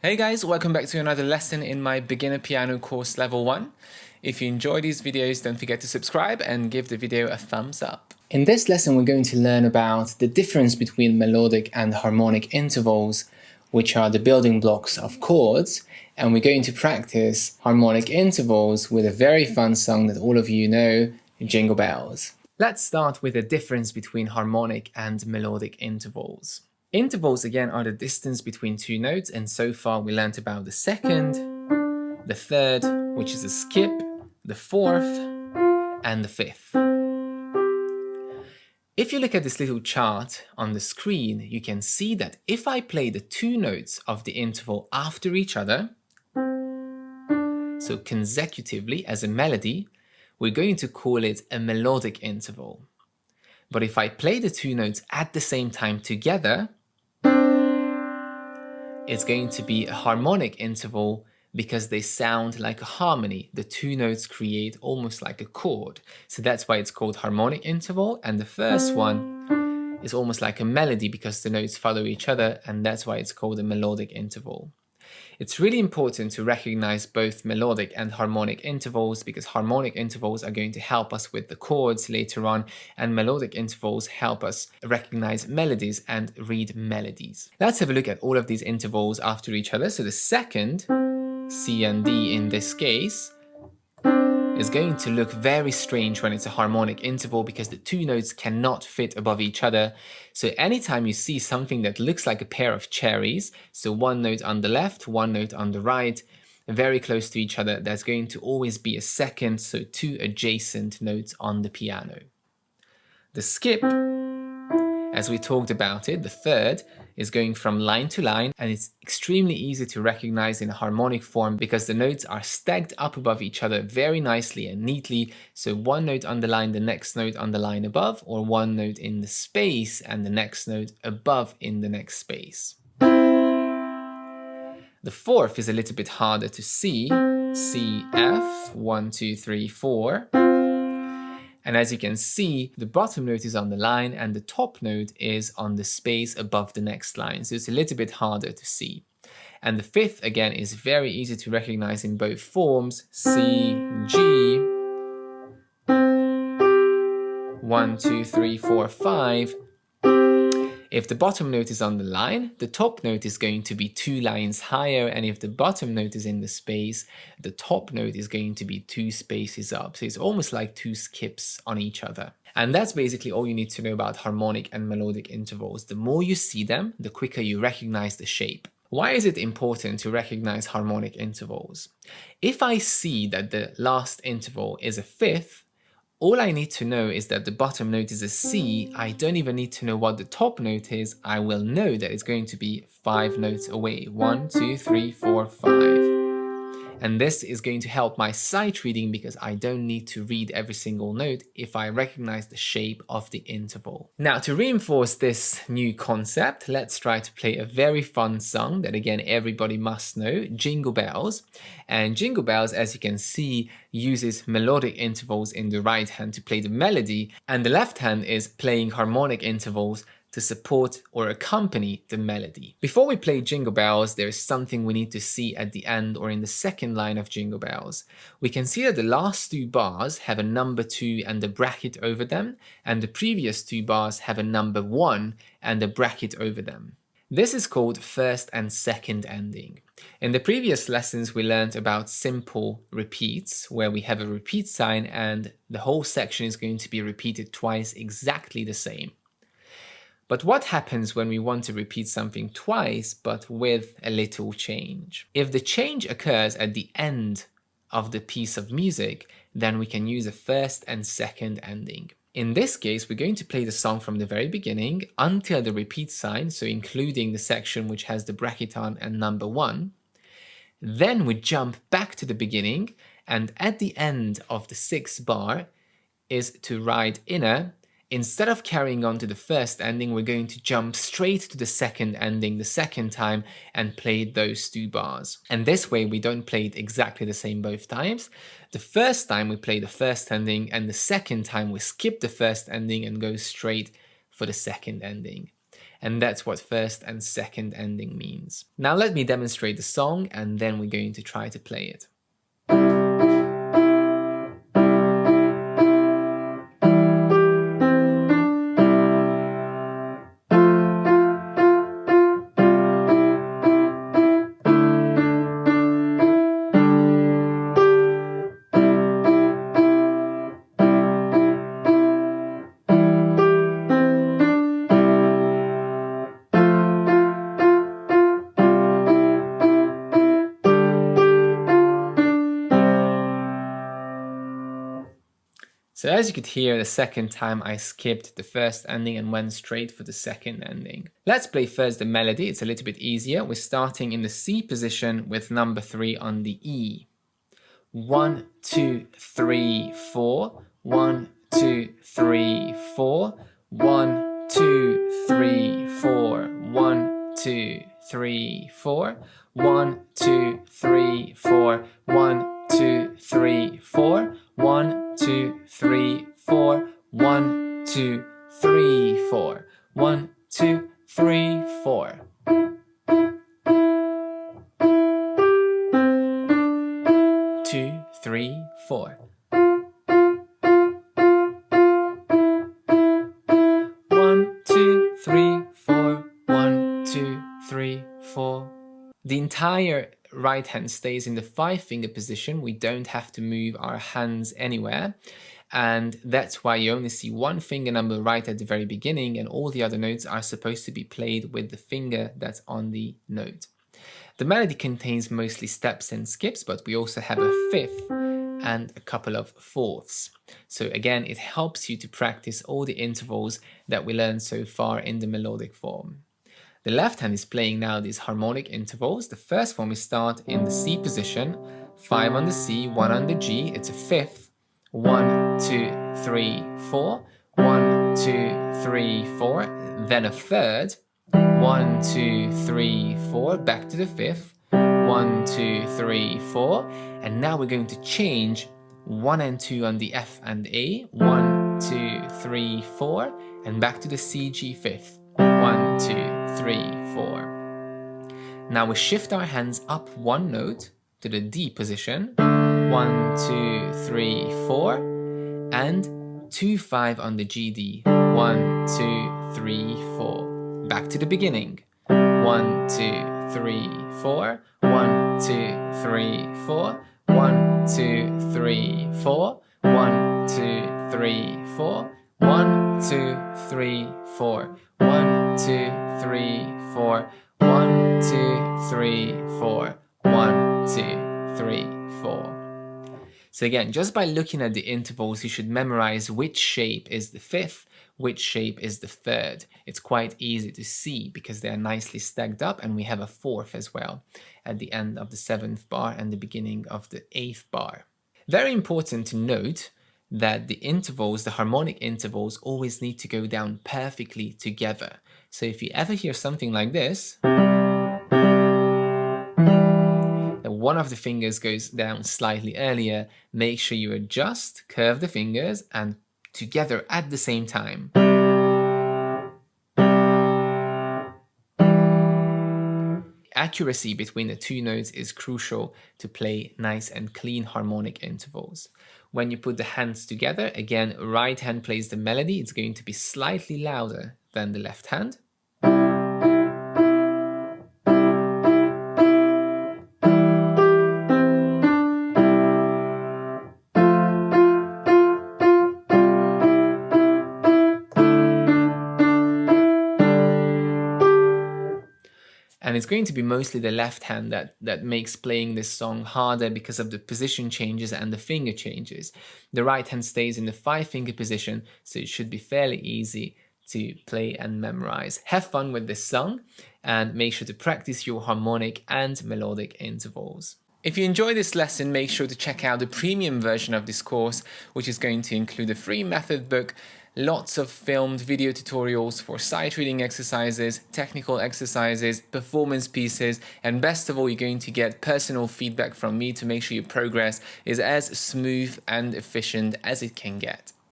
Hey guys, welcome back to another lesson in my beginner piano course level 1. If you enjoy these videos, don't forget to subscribe and give the video a thumbs up. In this lesson, we're going to learn about the difference between melodic and harmonic intervals, which are the building blocks of chords, and we're going to practice harmonic intervals with a very fun song that all of you know, Jingle Bells. Let's start with the difference between harmonic and melodic intervals. Intervals again are the distance between two notes, and so far we learnt about the second, the third, which is a skip, the fourth, and the fifth. If you look at this little chart on the screen, you can see that if I play the two notes of the interval after each other, so consecutively as a melody, we're going to call it a melodic interval. But if I play the two notes at the same time together, it's going to be a harmonic interval because they sound like a harmony. The two notes create almost like a chord. So that's why it's called harmonic interval. And the first one is almost like a melody because the notes follow each other, and that's why it's called a melodic interval. It's really important to recognize both melodic and harmonic intervals because harmonic intervals are going to help us with the chords later on, and melodic intervals help us recognize melodies and read melodies. Let's have a look at all of these intervals after each other. So the second, C and D in this case, is going to look very strange when it's a harmonic interval because the two notes cannot fit above each other. So anytime you see something that looks like a pair of cherries, so one note on the left, one note on the right, very close to each other, there's going to always be a second, so two adjacent notes on the piano. The skip, as we talked about it, the third, is going from line to line, and it's extremely easy to recognize in a harmonic form because the notes are stacked up above each other very nicely and neatly. So one note on the line, the next note on the line above, or one note in the space and the next note above in the next space. The fourth is a little bit harder to see. C, F, 1, 2, 3, 4. And as you can see, the bottom note is on the line and the top note is on the space above the next line. So it's a little bit harder to see. And the fifth, again, is very easy to recognize in both forms. C, G, 1, 2, 3, 4, 5. If the bottom note is on the line, the top note is going to be two lines higher, and if the bottom note is in the space, the top note is going to be two spaces up. So it's almost like two skips on each other. And that's basically all you need to know about harmonic and melodic intervals. The more you see them, the quicker you recognize the shape. Why is it important to recognize harmonic intervals? If I see that the last interval is a fifth, all I need to know is that the bottom note is a C. I don't even need to know what the top note is. I will know that it's going to be 5 notes away. 1, 2, 3, 4, 5. And this is going to help my sight reading because I don't need to read every single note if I recognize the shape of the interval. Now, to reinforce this new concept, let's try to play a very fun song that again everybody must know, Jingle Bells. And Jingle Bells, as you can see, uses melodic intervals in the right hand to play the melody, and the left hand is playing harmonic intervals to support or accompany the melody. Before we play Jingle Bells, there is something we need to see at the end or in the second line of Jingle Bells. We can see that the last two bars have a number 2 and a bracket over them, and the previous two bars have a number 1 and a bracket over them. This is called first and second ending. In the previous lessons, we learned about simple repeats, where we have a repeat sign and the whole section is going to be repeated twice exactly the same. But what happens when we want to repeat something twice, but with a little change? If the change occurs at the end of the piece of music, then we can use a first and second ending. In this case, we're going to play the song from the very beginning until the repeat sign, so including the section which has the bracket on and number 1. Then we jump back to the beginning, and at the end of the 6th bar is to write inner. Instead of carrying on to the first ending, we're going to jump straight to the second ending the second time and play those 2 bars. And this way we don't play it exactly the same both times. The first time we play the first ending, and the second time we skip the first ending and go straight for the second ending. And that's what first and second ending means. Now let me demonstrate the song and then we're going to try to play it. So as you could hear, the second time I skipped the first ending and went straight for the second ending. Let's play first the melody, it's a little bit easier. We're starting in the C position with number 3 on the E. 1, 2, 3, 4. 1, 2, 3, 4. 1, 2, 3, 4. 1, 2, 3, 4. 1, 2, 3, 4. 1, 2, 3, 4. 1, 2, 3, 4. 1, 2, 3, 4. 1, 2, 3, 4. 2, 3, 4. 1, 2, 3, 4. 1, 2, 3, 4. The entire right hand stays in the 5-finger position. We don't have to move our hands anywhere. And that's why you only see one finger number right at the very beginning, and all the other notes are supposed to be played with the finger that's on the note. The melody contains mostly steps and skips, but we also have a fifth and a couple of fourths. So again, it helps you to practice all the intervals that we learned so far in the melodic form. The left hand is playing now these harmonic intervals. The first one we start in the C position, 5 on the C, 1 on the G, it's a fifth. 1, 2, 3, 4. 1, 2, 3, 4. Then a third. 1, 2, 3, 4. Back to the fifth. 1, 2, 3, 4. And now we're going to change 1 and 2 on the F and A. 1, 2, 3, 4. And back to the C, G fifth. 1, 2, 3, 4. Now we shift our hands up one note to the D position. 1, 2, 3, 4. And 2, 5 on the G, D. 1, 2, 3, 4. Back to the beginning. 1, 2, 3, 4. 1, 2, 3, 4. 1, 2, 3, 4. 1, 2, 3, 4. 1, 2, 3, 4. 1, 2, 3, 4. 1, 2, 3, 4. 1, 2, 3, 4. So again, just by looking at the intervals, you should memorize which shape is the fifth, which shape is the third. It's quite easy to see because they are nicely stacked up, and we have a fourth as well at the end of the 7th bar and the beginning of the 8th bar. Very important to note that the intervals, the harmonic intervals, always need to go down perfectly together. So if you ever hear something like this, one of the fingers goes down slightly earlier, make sure you adjust, curve the fingers, and together at the same time. Accuracy between the two notes is crucial to play nice and clean harmonic intervals. When you put the hands together, again, right hand plays the melody, it's going to be slightly louder than the left hand. And it's going to be mostly the left hand that makes playing this song harder because of the position changes and the finger changes. The right hand stays in the 5-finger position, so it should be fairly easy to play and memorize. Have fun with this song and make sure to practice your harmonic and melodic intervals. If you enjoy this lesson, make sure to check out the premium version of this course, which is going to include a free method book, lots of filmed video tutorials for sight reading exercises, technical exercises, performance pieces, and best of all, you're going to get personal feedback from me to make sure your progress is as smooth and efficient as it can get.